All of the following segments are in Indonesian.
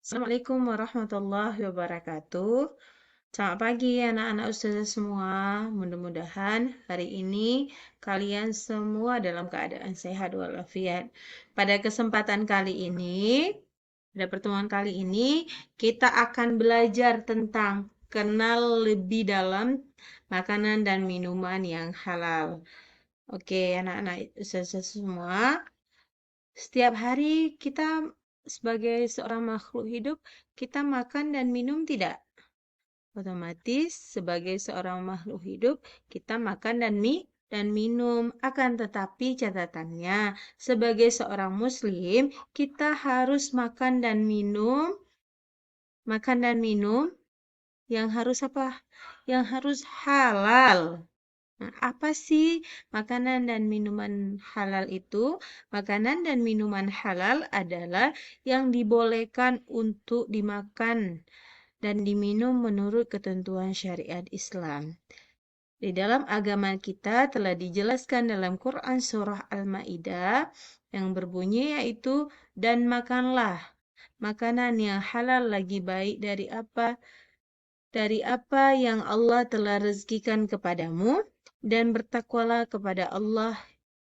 Assalamualaikum warahmatullahi wabarakatuh. Selamat pagi anak-anak ustazah semua. Mudah-mudahan hari ini kalian semua dalam keadaan sehat walafiat. Pada kesempatan kali ini, pada pertemuan kali ini, kita akan belajar tentang kenal lebih dalam makanan dan minuman yang halal. Oke, anak-anak ustazah semua, setiap hari kita sebagai seorang makhluk hidup, kita makan dan minum tidak? Otomatis sebagai seorang makhluk hidup, kita makan dan minum. Akan tetapi catatannya, sebagai seorang muslim, kita harus makan dan minum yang harus apa? Yang harus halal. Nah, apa sih makanan dan minuman halal itu? Makanan dan minuman halal adalah yang dibolehkan untuk dimakan dan diminum menurut ketentuan syariat Islam. Di dalam agama kita telah dijelaskan dalam Quran Surah Al-Ma'idah yang berbunyi yaitu, dan makanlah makanan yang halal lagi baik dari apa? Dari apa yang Allah telah rezekikan kepadamu, dan bertakwalah kepada Allah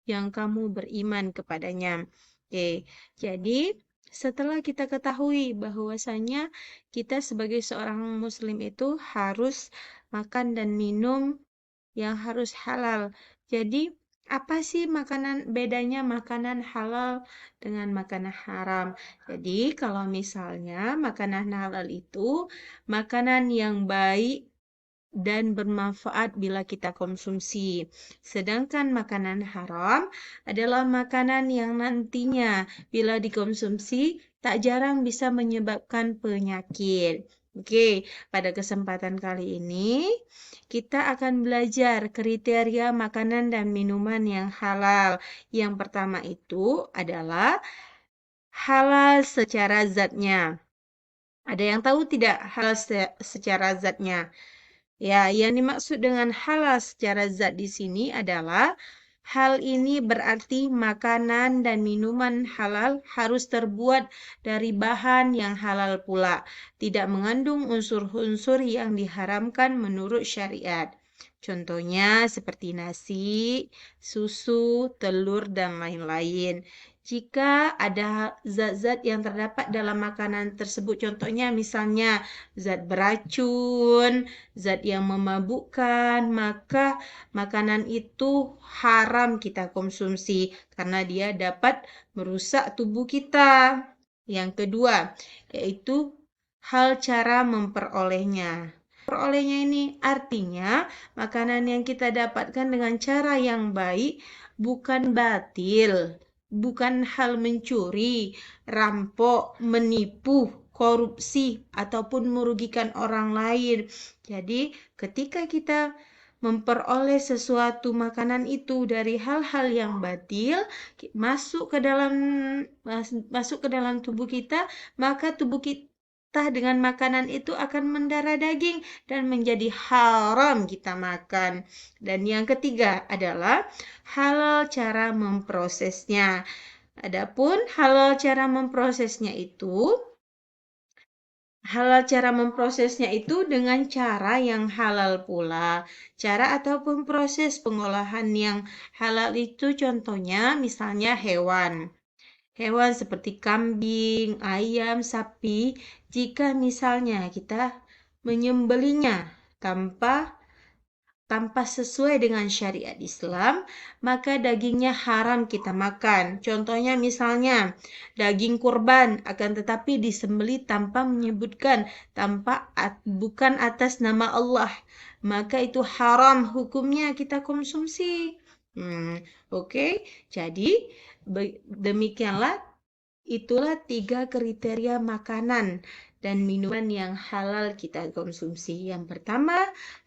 yang kamu beriman kepadanya. Oke, jadi setelah kita ketahui bahwasanya kita sebagai seorang muslim itu harus makan dan minum yang harus halal. Jadi, apa sih bedanya makanan halal dengan makanan haram? Jadi, kalau misalnya makanan halal itu makanan yang baik dan bermanfaat bila kita konsumsi. Sedangkan makanan haram adalah makanan yang nantinya bila dikonsumsi tak jarang bisa menyebabkan penyakit. Oke, pada kesempatan kali ini kita akan belajar kriteria makanan dan minuman yang halal. Yang pertama itu adalah halal secara zatnya. Ada yang tahu tidak halal secara zatnya? Ya, yang dimaksud dengan halal secara zat di sini adalah hal ini berarti makanan dan minuman halal harus terbuat dari bahan yang halal pula, tidak mengandung unsur-unsur yang diharamkan menurut syariat. Contohnya seperti nasi, susu, telur, dan lain-lain. Jika ada zat-zat yang terdapat dalam makanan tersebut, contohnya misalnya zat beracun, zat yang memabukkan, maka makanan itu haram kita konsumsi karena dia dapat merusak tubuh kita. Yang kedua, yaitu hal cara memperolehnya. Memperolehnya ini artinya makanan yang kita dapatkan dengan cara yang baik, bukan batil, bukan hal mencuri, rampok, menipu, korupsi, ataupun merugikan orang lain. Jadi, ketika kita memperoleh sesuatu makanan itu dari hal-hal yang batil masuk ke dalam tubuh kita, maka tubuh kita dengan makanan itu akan mendarah daging dan menjadi haram kita makan. Dan yang ketiga adalah halal cara memprosesnya. Adapun halal cara memprosesnya itu dengan cara yang halal pula. Cara ataupun proses pengolahan yang halal itu contohnya misalnya hewan. Hewan seperti kambing, ayam, sapi, jika misalnya kita menyembelihnya tanpa sesuai dengan syariat Islam, maka dagingnya haram kita makan. Contohnya misalnya daging kurban, akan tetapi disembelih tanpa menyebutkan, bukan atas nama Allah, maka itu haram hukumnya kita konsumsi. Oke. Jadi demikianlah, itulah 3 kriteria makanan dan minuman yang halal kita konsumsi. Yang pertama,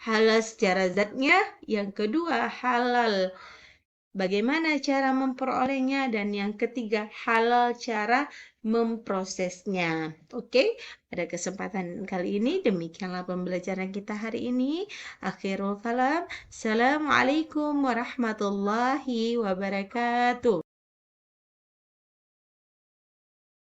halal secara zatnya. Yang kedua, halal bagaimana cara memperolehnya. Dan yang ketiga, halal cara memprosesnya. Oke, pada kesempatan kali ini demikianlah pembelajaran kita hari ini. Akhirul kalam. Assalamualaikum warahmatullahi wabarakatuh.